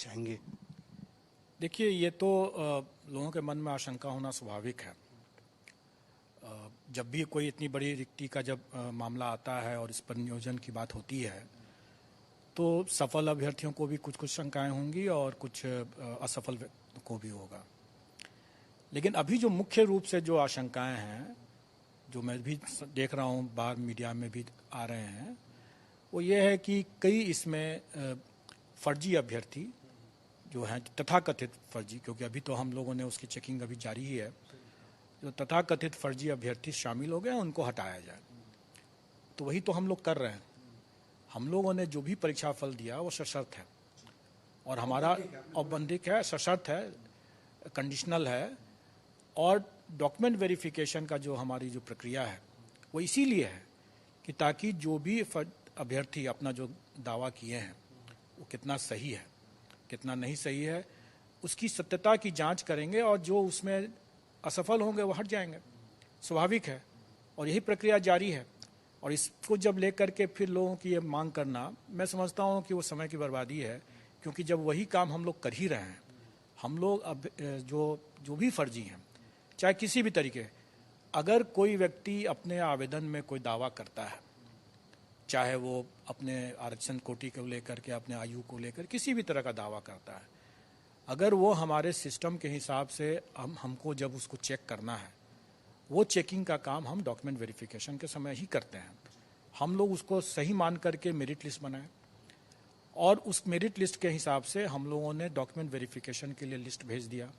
चाहेंगे? देखिए, ये तो लोगों के मन में आशंका होना स्वाभाविक है। जब भी कोई इतनी बड़ी रिक्ति का जब मामला आता है और इस पर नियोजन की बात होती है, तो सफल अभ्यर्थियों को भी कुछ कुछ शंकाएं होंगी और कुछ असफल को भी होगा। लेकिन अभी जो मुख्य रूप से जो आशंकाएं हैं, जो मैं भी देख रहा हूँ बाहर मीडिया में भी आ रहे हैं, वो ये है कि कई इसमें फर्जी अभ्यर्थी जो हैं, तथाकथित फर्जी, क्योंकि अभी तो हम लोगों ने उसकी चेकिंग अभी जारी ही है, जो तथाकथित फर्जी अभ्यर्थी शामिल हो गए हैं उनको हटाया जाए। तो वही तो हम लोग कर रहे हैं। हम लोगों ने जो भी परीक्षा फल दिया वो सशर्त है, और हमारा औपबंधिक है, सशर्त है, कंडीशनल है। और डॉक्यूमेंट वेरिफिकेशन का जो हमारी जो प्रक्रिया है वो इसीलिए है कि ताकि जो भी अभ्यर्थी अपना जो दावा किए हैं वो कितना सही है, कितना नहीं सही है, उसकी सत्यता की जांच करेंगे, और जो उसमें असफल होंगे वो हट जाएंगे। स्वाभाविक है, और यही प्रक्रिया जारी है। और इसको जब लेकर के फिर लोगों की ये मांग करना, मैं समझता हूँ कि वो समय की बर्बादी है, क्योंकि जब वही काम हम लोग कर ही रहे हैं। हम लोग अब जो भी फर्जी हैं, चाहे किसी भी तरीके, अगर कोई व्यक्ति अपने आवेदन में कोई दावा करता है, चाहे वो अपने आरक्षण कोटि को लेकर के, अपने आयु को लेकर किसी भी तरह का दावा करता है, अगर वो हमारे सिस्टम के हिसाब से हमको जब उसको चेक करना है, वो चेकिंग का काम हम डॉक्यूमेंट वेरिफिकेशन के समय ही करते हैं। हम लोग उसको सही मान करके मेरिट लिस्ट बनाए, और उस मेरिट लिस्ट के हिसाब से हम लोगों ने डॉक्यूमेंट वेरिफिकेशन के लिए लिस्ट भेज दिया,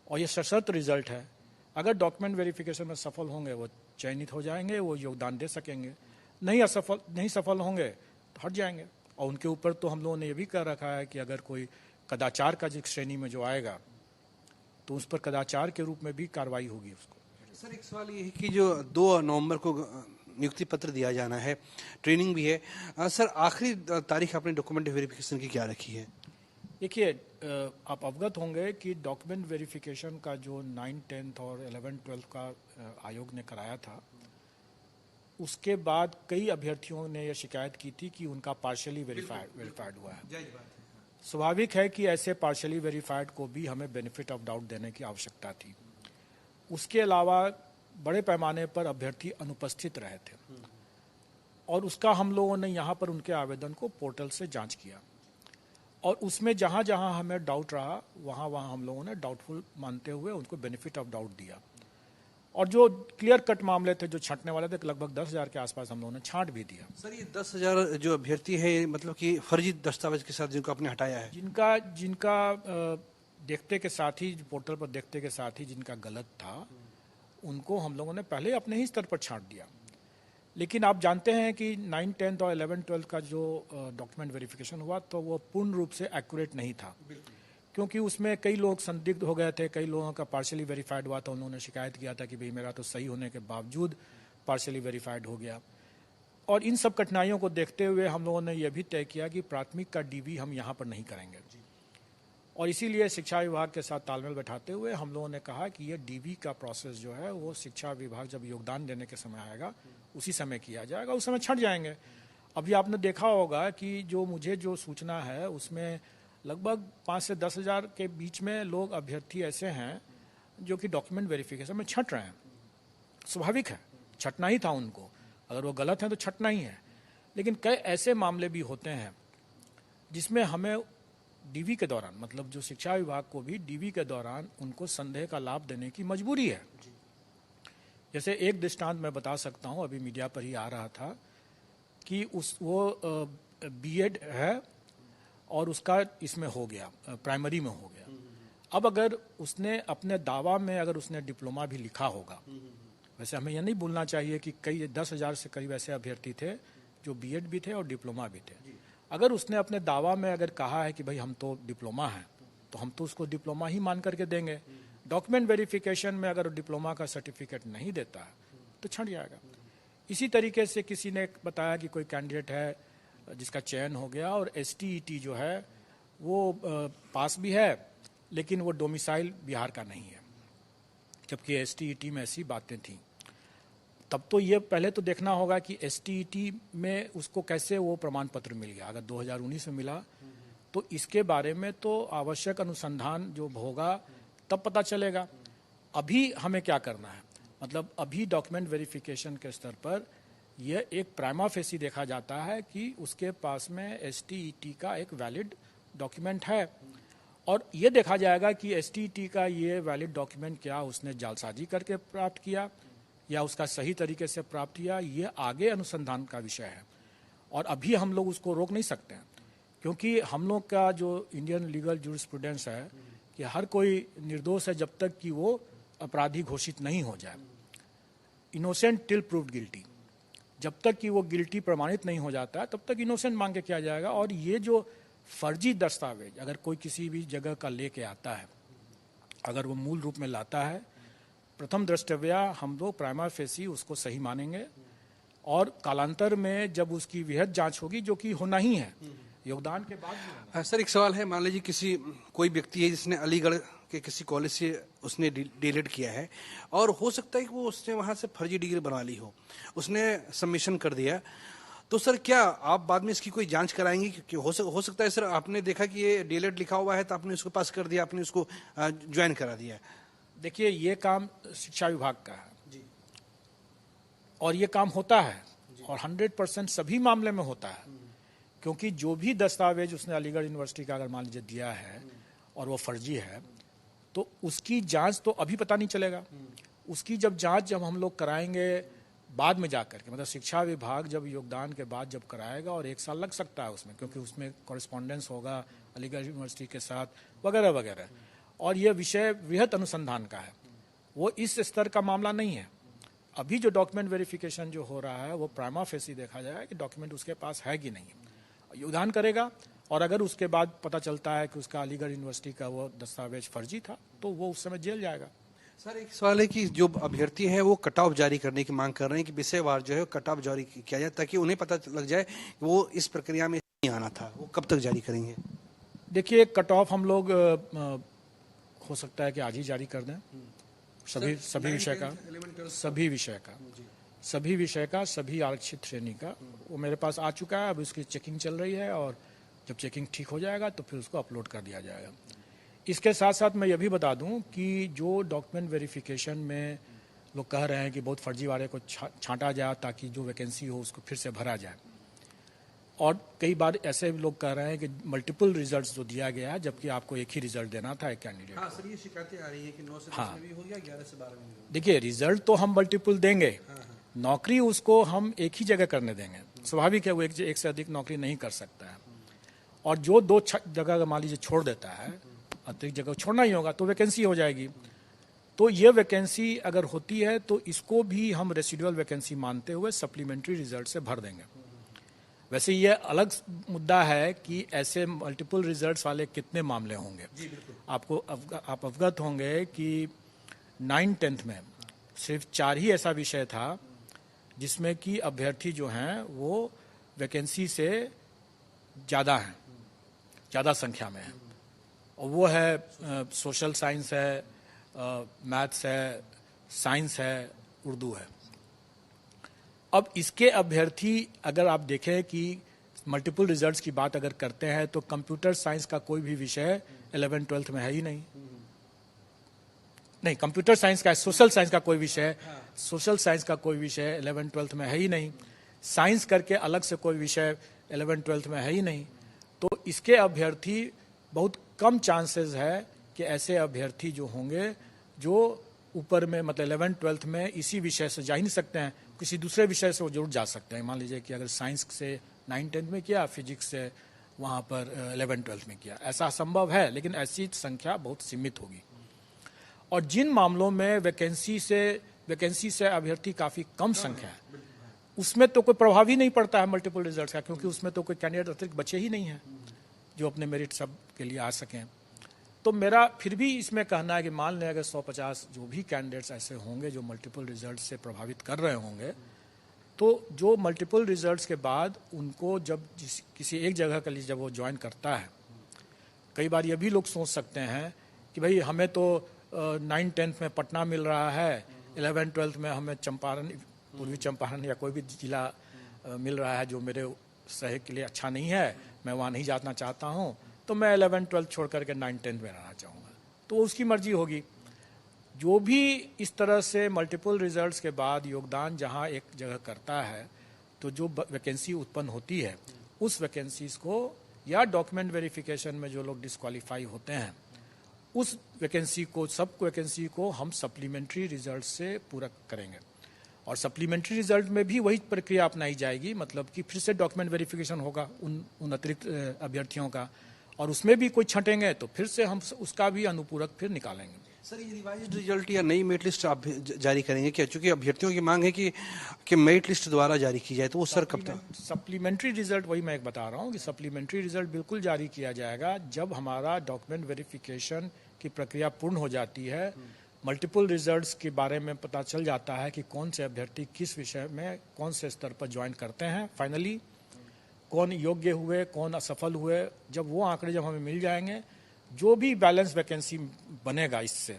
और ये सशर्त रिजल्ट है। अगर डॉक्यूमेंट वेरिफिकेशन में सफल होंगे वो चयनित हो जाएंगे, वो योगदान दे सकेंगे। नहीं सफल होंगे तो हट जाएंगे। और उनके ऊपर तो हम लोगों ने ये भी कर रखा है कि अगर कोई कदाचार का जिस श्रेणी में जो आएगा तो उस पर कदाचार के रूप में भी कार्रवाई होगी उसको। सर, एक सवाल ये है कि जो 2 नवंबर को नियुक्ति पत्र दिया जाना है, ट्रेनिंग भी है, सर आखिरी तारीख आपने डॉक्यूमेंट वेरिफिकेशन की क्या रखी है? देखिए, आप अवगत होंगे कि डॉक्यूमेंट वेरिफिकेशन का जो 9, 10 और 11, 12 का आयोग ने कराया था, उसके बाद कई अभ्यर्थियों ने यह शिकायत की थी कि उनका पार्शियली वेरीफाइड हुआ है। स्वाभाविक है कि ऐसे पार्शियली वेरीफाइड को भी हमें बेनिफिट ऑफ डाउट देने की आवश्यकता थी। उसके अलावा बड़े पैमाने पर अभ्यर्थी अनुपस्थित रहे थे, और उसका हम लोगों ने यहाँ पर उनके आवेदन को पोर्टल से जांच किया, और उसमें जहाँ जहाँ हमें डाउट रहा वहाँ वहाँ हम लोगों ने डाउटफुल मानते हुए उनको बेनिफिट ऑफ डाउट दिया। और जो क्लियर कट मामले थे, जो छांटने वाले थे, लगभग 10,000 के आसपास हम लोगों ने छांट भी दिया। सर, ये 10,000 जो अभ्यर्थी है, मतलब कि फर्जी दस्तावेज के साथ जिनको आपने हटाया है, जिनका देखते के साथ ही, पोर्टल पर देखते के साथ ही जिनका गलत था, उनको हम लोगों ने पहले अपने ही स्तर पर छांट दिया। लेकिन आप जानते हैं कि 9, 10 और 11, 12 का जो डॉक्यूमेंट वेरिफिकेशन हुआ, तो वो पूर्ण रूप से एक्यूरेट नहीं था, क्योंकि उसमें कई लोग संदिग्ध हो गए थे। कई लोगों का पार्शियली वेरीफाइड हुआ था, उन्होंने शिकायत किया था कि भाई मेरा तो सही होने के बावजूद पार्शियली वेरीफाइड हो गया। और इन सब कठिनाइयों को देखते हुए हम लोगों ने यह भी तय किया कि प्राथमिक का डीवी हम यहाँ पर नहीं करेंगे, और इसीलिए शिक्षा विभाग के साथ तालमेल बैठाते हुए हम लोगों ने कहा कि ये डीवी का प्रोसेस जो है वो शिक्षा विभाग जब योगदान देने के समय आएगा उसी समय किया जाएगा, उस समय छट जाएंगे। अभी आपने देखा होगा कि मुझे जो सूचना है उसमें लगभग 5 से 10,000 के बीच में लोग अभ्यर्थी ऐसे हैं जो कि डॉक्यूमेंट वेरिफिकेशन में छट रहे हैं। स्वाभाविक है, छटना ही था उनको, अगर वो गलत हैं तो छटना ही है। लेकिन कई ऐसे मामले भी होते हैं जिसमें हमें डीवी के दौरान, मतलब जो शिक्षा विभाग को भी डीवी के दौरान उनको संदेह का लाभ देने की मजबूरी है। जैसे एक दृष्टांत मैं बता सकता हूँ, अभी मीडिया पर ही आ रहा था कि वो बीएड है और उसका इसमें हो गया, प्राइमरी में हो गया। अब अगर उसने अपने दावा में अगर उसने डिप्लोमा भी लिखा होगा, वैसे हमें यह नहीं भूलना चाहिए कि कई 10,000 से करीब ऐसे अभ्यर्थी थे जो बीएड भी थे और डिप्लोमा भी थे। अगर उसने अपने दावा में अगर कहा है कि भाई हम तो डिप्लोमा हैं, तो हम तो उसको डिप्लोमा ही मान करके देंगे। डॉक्यूमेंट वेरिफिकेशन में अगर डिप्लोमा का सर्टिफिकेट नहीं देता है तो छट जाएगा। इसी तरीके से किसी ने बताया कि कोई कैंडिडेट है जिसका चयन हो गया और एसटीईटी जो है वो पास भी है, लेकिन वो डोमिसाइल बिहार का नहीं है, जबकि एसटीईटी में ऐसी बातें थी। तब तो ये पहले तो देखना होगा कि एसटीईटी में उसको कैसे वो प्रमाण पत्र मिल गया। अगर 2019 में मिला तो इसके बारे में तो आवश्यक अनुसंधान जो होगा तब पता चलेगा। अभी हमें क्या करना है, मतलब अभी डॉक्यूमेंट वेरिफिकेशन के स्तर पर यह एक प्राइमा फेसी देखा जाता है कि उसके पास में STET का एक वैलिड डॉक्यूमेंट है, और ये देखा जाएगा कि STET का ये वैलिड डॉक्यूमेंट क्या उसने जालसाजी करके प्राप्त किया या उसका सही तरीके से प्राप्त किया, ये आगे अनुसंधान का विषय है। और अभी हम लोग उसको रोक नहीं सकते हैं, क्योंकि हम लोग का जो इंडियन लीगल जूरिस्प्रूडेंस है कि हर कोई निर्दोष है जब तक कि वो अपराधी घोषित नहीं हो जाए, इनोसेंट टिल प्रूव्ड गिल्टी। जब तक कि वो गिल्टी प्रमाणित नहीं हो जाता है तब तक इनोसेंट मांग के किया जाएगा। और ये जो फर्जी दस्तावेज अगर कोई किसी भी जगह का लेके आता है, अगर वो मूल रूप में लाता है, प्रथम दृष्टव्या हम लोग प्राइमा फेसी उसको सही मानेंगे, और कालांतर में जब उसकी विहद जांच होगी, जो कि होना ही है योगदान के बाद भी होना। सर एक सवाल है, मान लीजिए कोई व्यक्ति है जिसने अलीगढ़ के किसी कॉलेज से उसने डीलेट किया है, और हो सकता है कि वो उसने वहां से फर्जी डिग्री बना ली हो, उसने सबमिशन कर दिया, तो सर क्या आप बाद में इसकी कोई जांच कराएंगे कि हो सकता है सर आपने देखा कि ये डीलेट लिखा हुआ है तो आपने उसको पास कर दिया, आपने उसको ज्वाइन करा दिया? देखिए, ये काम शिक्षा विभाग का है जी, और ये काम होता है, और 100% सभी मामले में होता है, क्योंकि जो भी दस्तावेज उसने अलीगढ़ यूनिवर्सिटी का अगर मान लीजिए दिया है और वो फर्जी है, तो उसकी जांच तो अभी पता नहीं चलेगा। उसकी जब हम लोग कराएंगे बाद में जाकर के, मतलब शिक्षा विभाग जब योगदान के बाद जब कराएगा, और 1 साल लग सकता है उसमें, क्योंकि उसमें कॉरेस्पॉन्डेंस होगा अलीगढ़ यूनिवर्सिटी के साथ वगैरह वगैरह, और यह विषय वृहद अनुसंधान का है, वो इस स्तर का मामला नहीं है। अभी जो डॉक्यूमेंट वेरिफिकेशन जो हो रहा है वो प्राइमा फेसी देखा जाएगा कि डॉक्यूमेंट उसके पास है कि नहीं, योगदान करेगा, और अगर उसके बाद पता चलता है कि उसका अलीगढ़ यूनिवर्सिटी का वो दस्तावेज फर्जी था तो वो उस समय जेल जाएगा। सर एक सवाल है कि जो अभ्यर्थी है वो कट ऑफ जारी करने की मांग कर रहे हैं कि विषयवार जो है कट ऑफ जारी किया जाए, ताकि उन्हें पता लग जाए कि वो इस प्रक्रिया में नहीं आना था। वो कब तक जारी करेंगे? देखिए, कट ऑफ हम लोग हो सकता है कि आज ही जारी कर दें, सभी विषय का सभी आरक्षित श्रेणी का। वो मेरे पास आ चुका है, अब उसकी चेकिंग चल रही है, और जब चेकिंग ठीक हो जाएगा तो फिर उसको अपलोड कर दिया जाएगा। इसके साथ साथ मैं ये भी बता दूं कि जो डॉक्यूमेंट वेरिफिकेशन में लोग कह रहे हैं कि बहुत फर्जीवाड़े को छांटा जाए ताकि जो वैकेंसी हो उसको फिर से भरा जाए, और कई बार ऐसे लोग कह रहे हैं कि मल्टीपल रिजल्ट्स जो दिया गया है जबकि आपको एक ही रिजल्ट देना था एक कैंडिडेट। हाँ सर, ये शिकायतें आ रही है कि 9 से 10 में भी हो गया, 11 से 12 में भी हो। देखिए, रिजल्ट तो हम मल्टीपल देंगे, नौकरी उसको हम एक ही जगह करने देंगे। स्वाभाविक है वो एक से अधिक नौकरी नहीं कर सकता है, और जो 2 जगह मान लीजिए छोड़ देता है, अतिरिक्त जगह छोड़ना ही होगा तो वैकेंसी हो जाएगी। तो ये वैकेंसी अगर होती है तो इसको भी हम रेसिडुअल वैकेंसी मानते हुए सप्लीमेंट्री रिजल्ट से भर देंगे। वैसे ये अलग मुद्दा है कि ऐसे मल्टीपल रिजल्ट्स वाले कितने मामले होंगे। आप अवगत होंगे कि 9th-10th में सिर्फ 4 ही ऐसा विषय था जिसमें कि अभ्यर्थी जो हैं वो वैकेंसी से ज़्यादा हैं, ज़्यादा संख्या में है, और वो है सोशल साइंस है, मैथ्स है, साइंस है, उर्दू है। अब इसके अभ्यर्थी अगर आप देखें कि मल्टीपल रिजल्ट्स की बात अगर करते हैं तो कंप्यूटर साइंस का कोई भी विषय 11th-12th में है ही नहीं। कंप्यूटर साइंस का, सोशल साइंस का कोई विषय, सोशल साइंस का कोई विषय 11th-12th में है ही नहीं। साइंस करके अलग से कोई विषय 11th-12th में है ही नहीं। तो इसके अभ्यर्थी बहुत कम चांसेस है कि ऐसे अभ्यर्थी जो होंगे जो ऊपर में, मतलब 11th-12th में इसी विषय से जा ही नहीं सकते हैं, किसी दूसरे विषय से वो जरूर जा सकते हैं। मान लीजिए कि अगर साइंस से 9th-10th में किया, फिजिक्स से वहाँ पर 11th-12th में किया, ऐसा संभव है, लेकिन ऐसी संख्या बहुत सीमित होगी। और जिन मामलों में वैकेंसी से अभ्यर्थी काफ़ी कम संख्या है, उसमें तो कोई प्रभाव ही नहीं पड़ता है मल्टीपल रिजल्ट का, क्योंकि उसमें तो कोई कैंडिडेट अतिरिक्त बचे ही नहीं है जो अपने मेरिट सब के लिए आ सकें। तो मेरा फिर भी इसमें कहना है कि मान लें अगर 150 जो भी कैंडिडेट्स ऐसे होंगे जो मल्टीपल रिजल्ट से प्रभावित कर रहे होंगे, तो जो मल्टीपल रिजल्ट्स के बाद उनको जब किसी एक जगह के लिए जब वो ज्वाइन करता है, कई बार ये भी लोग सोच सकते हैं कि भाई हमें तो 9th-10th में पटना मिल रहा है, 11th-12th में हमें चंपारण, पूर्वी चंपारण या कोई भी जिला मिल रहा है जो मेरे शहर के लिए अच्छा नहीं है, मैं वहाँ नहीं जाना चाहता हूँ, तो मैं 11-12 छोड़ करके 9-10 में रहना चाहूँगा, तो उसकी मर्जी होगी। जो भी इस तरह से मल्टीपल रिजल्ट्स के बाद योगदान जहाँ एक जगह करता है, तो जो वैकेंसी उत्पन्न होती है उस वैकेंसीज को या डॉक्यूमेंट वेरिफिकेशन में जो लोग डिस्क्वालीफाई होते हैं उस वैकेंसी को, सब वैकेंसी को हम सप्लीमेंट्री रिजल्ट से पूरा करेंगे। और सप्लीमेंट्री रिजल्ट में भी वही प्रक्रिया अपनाई जाएगी, मतलब कि फिर से डॉक्यूमेंट वेरिफिकेशन होगा उन अतिरिक्त अभ्यर्थियों का, और उसमें भी कोई छंटेंगे तो फिर से हम उसका भी अनुपूरक फिर निकालेंगे। सर, ये रिवाइज्ड रिजल्ट या नई मेरिट लिस्ट आप जारी करेंगे क्या? चूंकि अभ्यर्थियों की मांग है कि मेरिट लिस्ट द्वारा जारी की जाए, तो वो सर कब तक? सप्लीमेंट्री रिजल्ट, वही मैं एक बता रहा हूँ कि सप्लीमेंट्री रिजल्ट बिल्कुल जारी किया जाएगा जब हमारा डॉक्यूमेंट वेरिफिकेशन की प्रक्रिया पूर्ण हो जाती है, मल्टीपल रिजल्ट्स के बारे में पता चल जाता है कि कौन से अभ्यर्थी किस विषय में कौन से स्तर पर ज्वाइन करते हैं, फाइनली कौन योग्य हुए, कौन असफल हुए। जब वो आंकड़े जब हमें मिल जाएंगे, जो भी बैलेंस वैकेंसी बनेगा इससे,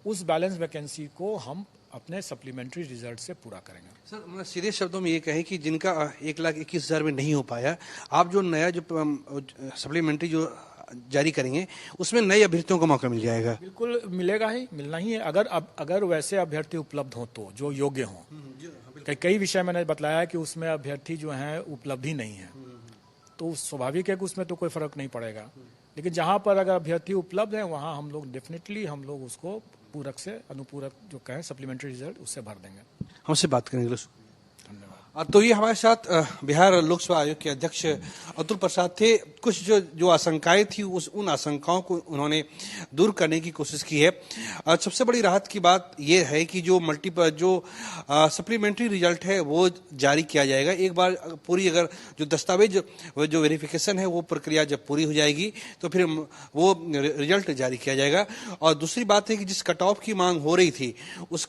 उस बैलेंस वैकेंसी को हम अपने सप्लीमेंट्री रिजल्ट से पूरा करेंगे। सर, मैं सीधे शब्दों में ये कहें कि जिनका 1,21,000 में नहीं हो पाया, आप जो नया जो सप्लीमेंट्री जो जारी करेंगे उसमें नए अभ्यर्थियों को मौका मिल जाएगा? बिल्कुल मिलेगा ही, मिलना ही है। अगर वैसे अभ्यर्थी उपलब्ध हो तो जो योग्य हों। कई विषय मैंने बताया कि उसमें अभ्यर्थी जो हैं उपलब्ध ही नहीं है, तो स्वाभाविक है कि उसमें तो कोई फर्क नहीं पड़ेगा। लेकिन जहाँ पर अगर अभ्यर्थी उपलब्ध है वहाँ हम लोग डेफिनेटली उसको पूरक से अनुपूरक जो कहें सप्लीमेंट्री रिजल्ट उससे भर देंगे। हमसे बात करने के लिए धन्यवाद। तो ये हमारे साथ बिहार लोक सेवा आयोग के अध्यक्ष अतुल प्रसाद थे। कुछ जो आशंकाएं थी उन आशंकाओं को उन्होंने दूर करने की कोशिश की है। सबसे बड़ी राहत की बात यह है कि जो सप्लीमेंट्री रिजल्ट है वो जारी किया जाएगा एक बार पूरी, अगर जो दस्तावेज जो वेरिफिकेशन है वो प्रक्रिया जब पूरी हो जाएगी तो फिर वो रिजल्ट जारी किया जाएगा। और दूसरी बात है कि जिस कट ऑफ की मांग हो रही थी उस